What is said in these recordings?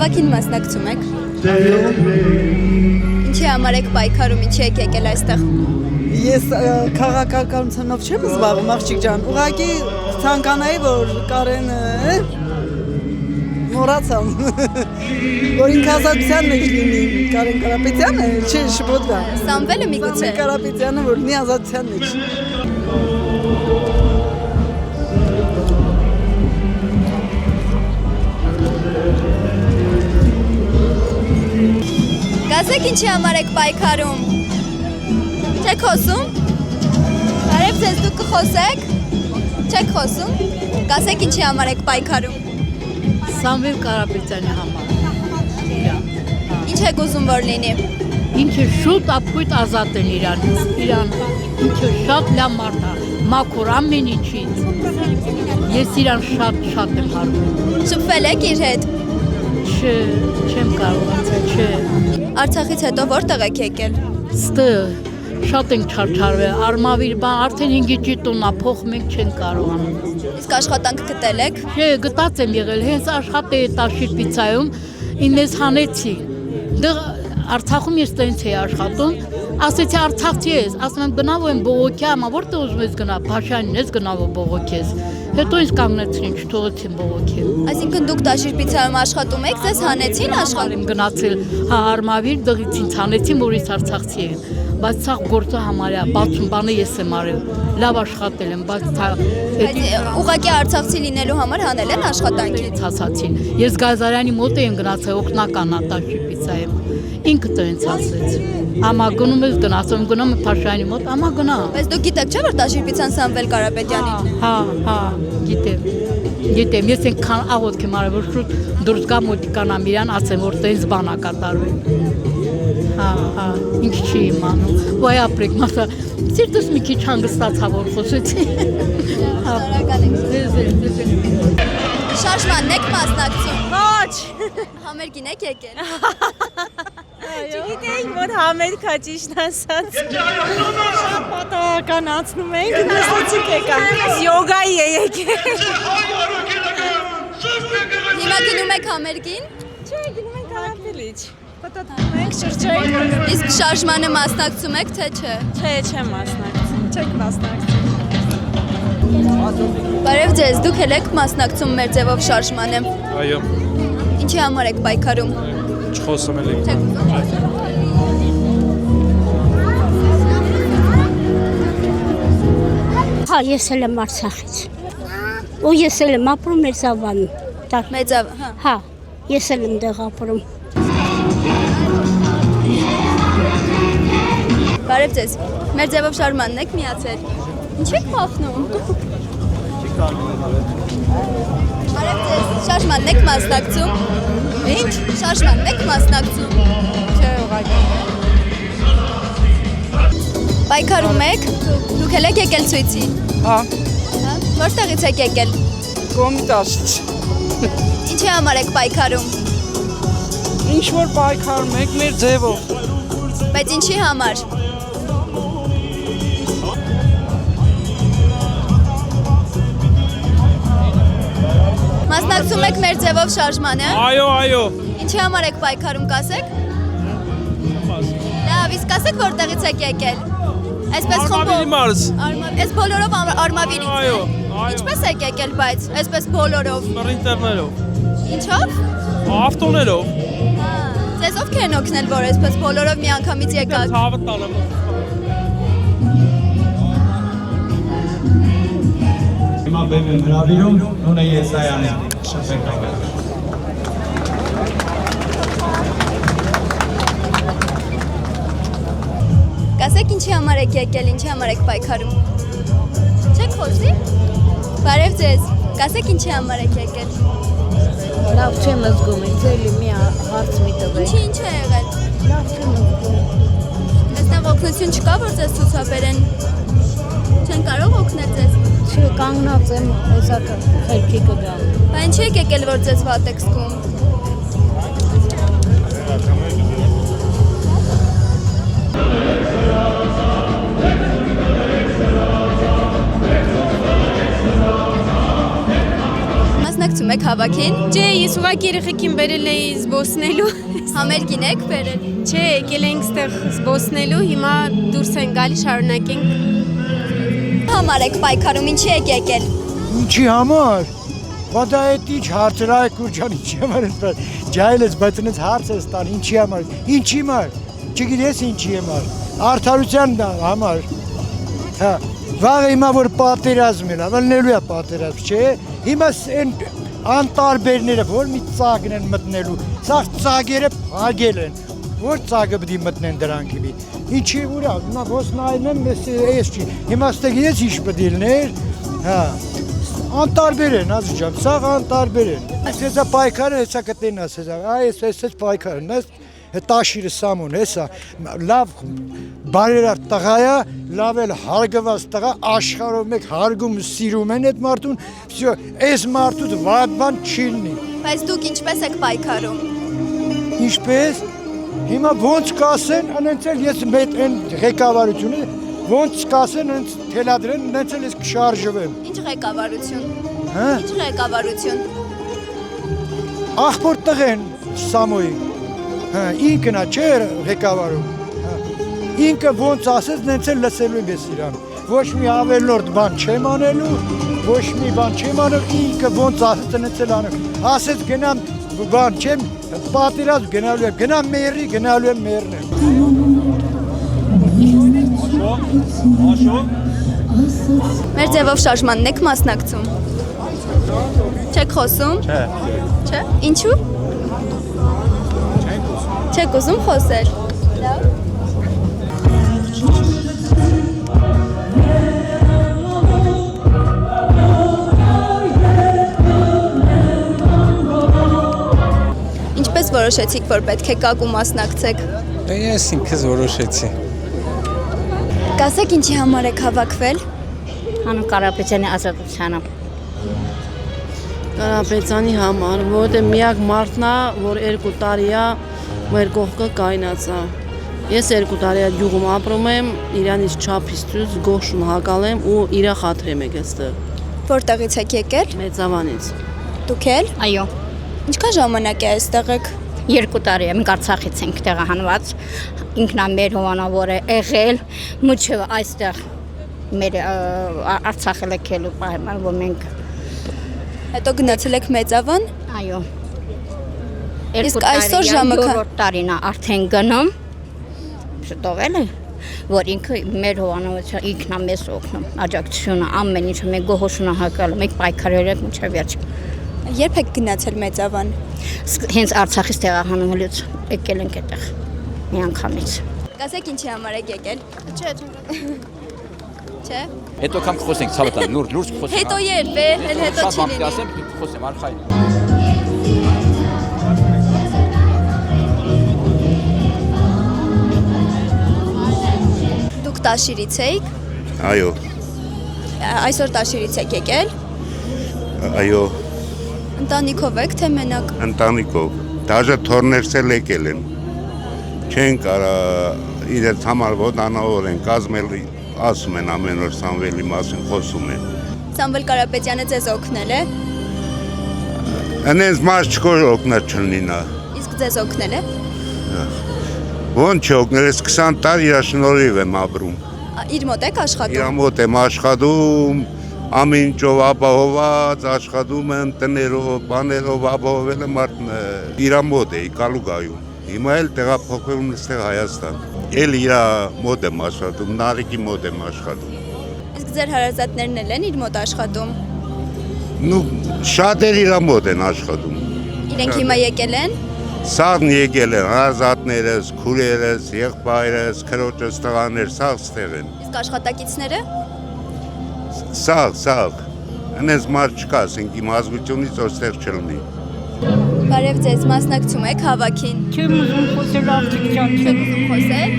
Հավաքին մասնակցում եք։ Ինչի համար եք պայքարում, ինչի եք եկել այստեղ։ Ես քաղաքականությամբ չեմ զբաղվում, աղջիկ ջան։ Ուղղակի ցանկանայի, որ Կարենը մոռացամ, որ ինքնազատության մեջ լինի Կարեն Կարապետյանը, չէ, շփոթվա։ Սամվելը միգուցե։ Սամվել Կարապետյանը, որ լինի ազատության մեջ։ Գասեք ինչի համար եք պայքարում։ Չեք խոսում։ Բարև ձեզ, դուք կխոսեք։ Չեք խոսում։ Գասեք ինչի համար եք պայքարում։ Սամվել Կարապետյանի համար։ Ինչ եք ուզում որ լինի։ Ինքը շուտ ապույտ ազատեն Իրանից։ Ինքը շատ լավ մարդ է, մաքուր ամեն ինչից։ Ես իրան շատ եմ հարվում։ Շփվել եք իր հետ։ Չեմ կարողացել, չէ։ Արցախից հետո որտեղ եք եկել։ Ստեղ շատ ենք չարչարվել, արմավիր բան, արդեն 5-ի տուննա, փող մենք չենք կարողանում։ Իսկ աշխատանք գտել եք։ Չէ, գտած եմ եղել, հենց աշխատեի Տաշիր պիցայում, ինձ հանեցի։ Դեռ Արցախում ես տենց էի աշխատում, ասեցի Արցախցի ես, ասում եմ գնա որ եմ բողոքի, ամա որտեղ ուզում ես գնա, Փաշյանին ես գնա որ բողոքես։ Հետո ինձ կանգնեցրին, չթողեցին բողոքել։ Այսինքն դուք Տաշիր պիցայում աշխատում եք, ձեզ հանեցին աշխատում։ Եմ գնացել, հա արմավիր դղից ինձ հանեցին, որ ես Արցախցի եմ։ Բայց ցախ գործը համարյա 60 բանը ես եմ արել, լավ աշխատել եմ, բայց ուղղակի արցախցի լինելու համար հանել են աշխատանքից ասացին։ Ես Գազարյանի մոտ եմ գնացել, օգնական Տաշիր պիցայում։ Ինքը տենց ասեց։ Ամա գնում ես գնացում, գնում եմ Փաշյանի մոտ, ամա գնա։ Բայց դուք գիտեք չէ՞ որ Տաշիր պիցան Սամվել Կարապետյանին։ Հա, գիտեմ, ես այնքան աղոթք եմ արել, որ շուտ դուրս գամ մոտիկանամ իրան, ասեմ որ տենց բան ա կատարվել։ Հա, ինքը չի իմանում։ Ոայ ապրեք, մասա, սիրտս մի քիչ հանգստացա որ խոսեցի։ Շարժմանն եք մասնակցում։ Ոչ։ Համերգին եք եկել։ Չգիտեինք, որ համերգ ա ճիշտ ասած։ Շատ պատահական անցնում ենք, նստեցիք եկան։ Յոգայի է եկել։ Հիմա գնում եք համերգին։ Չէ, գնում ենք Արաքվելիչ։ Պատտվում ենք, շրջայինք։ Իսկ շարժմանը մասնակցում եք, թե չէ։ Չէ, չեմ մասնակցում։ Չեք մասնակցում։ Բարև ձեզ, դուք էլ եք մասնակցում մեր ձևով շարժմանը։ Այո, Ինչի համար եք պայքարում։ չխոսում էլի։ Հա, ես էլ եմ Արցախից։ Ու ես էլ եմ ապրում Մեծավանում։ Մեծավ, հա։ Հա, ես էլ եմ դեղ ապրում։ Բարև ձեզ։ Մեր ձևով շարժմանն եք միացել։ Ինչ եք մախնում։ Բարև ձեզ։ Շարժմանն եք մասնակցում։ Ինչ։ Շարժմանն եք մասնակցում։ Չէ, ուղղակի։ Պայքարում եք։ Դուք էլ եք եկել ցույցի։ Հա, Հա։ Որտեղից եք եկել։ Կոմիտասից։ Ինչի համար եք պայքարում։ Ինչ որ պայքարում եք մեր ձևով։ Բայց ինչի համար։ Մասնակցում եք մեր ձևով շարժմանը։ Այո։ Ինչի համար եք պայքարում, կասեք։ Լավ, իսկ կասեք որտեղից եք եկել։ Այսպես Արմավիրի մարզ։ Այս բոլորով Արմավիրից։ Այո։ Ինչպես եք եկել, բայց այսպես բոլորով։ Պրինտերներով, Ինչով։ ավտոներով, Ձեզ ովքեր են օգնել, որ այսպես բոլորով միանգամից եկաք։ ցավը տալը։ Հիմա բեմ եմ հրավիրում Նունե Եսայանին, շփեք աղել։ Կասեք ինչի համար եք եկել, ինչի համար եք պայքարում։ Չեք խոսի։ Բարև ձեզ։ Կասեք ինչի համար եք եկել։ Լավ չեմ զգում, ինձ էլի մի հարց մի տվեք։ Ինչ է եղել։ Լավ չեմ զգում։ Այստեղ օգնություն չկա, որ ձեզ ցուցաբերեն։ Չեն կարող օգնել ձեզ։ Չէ, կանգնած եմ, հեսա խելքի կգամ։ Բայց ինչի եք եկել, որ ձեզ վատ եք զգում։ մասնակցում եք հավաքին։ Չէ, ես ուղղակի երեխեքին բերել էի զբոսնելու։ Համերգին եք բերել։ Չէ, եկել ենք ստեղ զբոսնելու, հիմա դուրս են գալի, շարունակենք։ Համար եք պայքարում, ինչի եք եկել։ Ինչի համար։ Բադա այդ ինչ հարցրա է կուրջան, ինչի համար ես ջայլ ես, բայց ինձ հարց ես տան, ինչի համար, ինչի համար, չգիտես ինչի համար, արդարության համար, հա, վաղը հիմա որ պատերազմ են, ամենելու է պատերազմ, չէ, հիմա են անտարբերները, որ մի ծագն են մտնելու, սաղ ծագերը հագել են, որ ծագը բդի մտնեն դրանք հիմի, ինչի ուրա, հիմա ոս նայնեմ, ես չի, հիմա ստեղ ես ինչ բդիլներ, հա, անտարբեր են, ազի ջան, սաղ անտարբեր են, հեսա պայքարը, հեսա կտեն աս, հեսա պայքարն, տաշիրը սամոն, հեսա, լավ բարերար տղայա, լավ էլ հարգված տղա, աշխարով մեկ հարգում սիրում են այդ մարդուն, այս մարդուց վատ բան չի լինի։ Բայց դուք ինչպես եք պայքարում։ Ինչպես, հիմա ոնց կասեն, անենց էլ ես մետ են ղեկավարությունը, ոնց կասեն, անենց թելադրեն, անենց էլ ես կշարժվեմ։ Ինչ ղեկավարություն։ Հա։ Ինչ ղեկավարություն։ Ախպոր տղեն Սամոյի, ինքն է չէ ղեկավարում, ինքը ոնց ասեց, նենց էլ լսելու եմ ես իրան, ոչ մի ավելորդ բան չեմ անելու, ոչ մի բան չեմ անելու, ինքը ոնց ասեց, նենց էլ անելու, ասեց գնամ բան չեմ, պատիրազմ գնալու եմ, գնամ մերի, գնալու եմ մերնեմ։ Մեր ձևով շարժմանն եք մասնակցում։ Չեք խոսում։ Չէ։ Չէ։ Ինչու։ Չեք ուզում խոսել։ Լավ։ Ինչպես որոշեցիք, որ պետք է կակ ու մասնակցեք։ Ես ինքս որոշեցի։ Կասեք ինչի համար եք հավաքվել։ Հանուն Կարապետյանի ազատությանը։ Կարապետյանի համար, որովհետև միակ մարդն է, որ 2 տարի է մեր կողքը կայնացա։ Ես 2 տարի է գյուղում ապրում եմ, իրանից չափից դուրս գոհշուն հակալեմ ու իր խաթր եմ եկել ստեղ։ Որտեղից եք եկել։ Մեծավանից։ Դուք էլ։ Այո, Ինչքան ժամանակ է այստեղ եք։ 2 տարի է, մենք Արցախից ենք տեղահանված, ինքնա մեր հովանավոր է եղել, մուչև այստեղ մեր Արցախը լքելու պայման, որ մենք։ Հետո գնացել եք Մեծավան։ Այո։ Իսկ այսօր ժամը երրորդ տարին է արդեն գնում, շտով էլ է, որ ինքը մեր հովանավորության ինքնա մեզ օգնում, աջակցությունը, ամեն ինչը մենք գոհոշունը հակալում, մենք պայքարել ենք մինչև վերջ։ Երբ եք գնացել Մեծավան։ Հենց Արցախից տեղահանումից եկել ենք այդտեղ մի անգամից։ Կասեք ինչի համար եք եկել։ Չէ։ Չէ։ Հետո կամ խոսենք ցավտան, լուրջ խոսենք։ Հետո երբ է, էլ հետո չի լինի։ Ասեմ, խոսեմ արխային։ Դուք Տաշիրից եք։ Այո, Այսօր Տաշիրից եք եկել։ այո, Ընտանիքով եք թե մենակ։ ընտանիքով, դաժե թորներս էլ եկել են, չեն կարա իրենց համար ոդանավոր են կազմել, ասում են ամեն օր Սամվելի մասին խոսում են։ Սամվել Կարապետյանը ձեզ օգնել է։ Անենց մաս չկոր օգնել չլինա։ Իսկ ձեզ օգնել է։ Ոնց չօգնել, ես 20 տարի իր շնորհիվ եմ ապրում։ Իր մոտ եք աշխատում։ Իր մոտ եմ աշխատում, ամեն ինչով ապահոված, աշխատում եմ տներով, բաներով ապահովել եմ մարդն իր մոտ էի Կալուգայում։ Հիմա էլ տեղափոխվում ստեղ Հայաստան։ Էլ իր մոտ եմ աշխատում, Նարեկի մոտ եմ աշխատում։ Իսկ ձեր հարազատներն էլ են իր մոտ աշխատում։ Նու շատեր իր մոտ են աշխատում։ Իրենք հիմա եկել են։ Սաղն եկել են, հարազատներս, քուրերս, եղբայրս, քրոջս, տղաներ, սաղ ստեղ են։ Իսկ աշխատակիցները։ Սաղ, անենց մարդ չկա, ասենք իմ ազգությունից որ ստեղ չլինի։ Բարև ձեզ, մասնակցում եք հավաքին։ Չեմ ուզում խոսել արդյոք Չեք ուզում խոսել։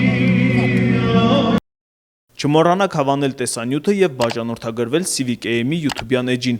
Չմոռանաք հավանել տեսանյութը եւ բաժանորդագրվել Civic AM-ի YouTube-յան էջին։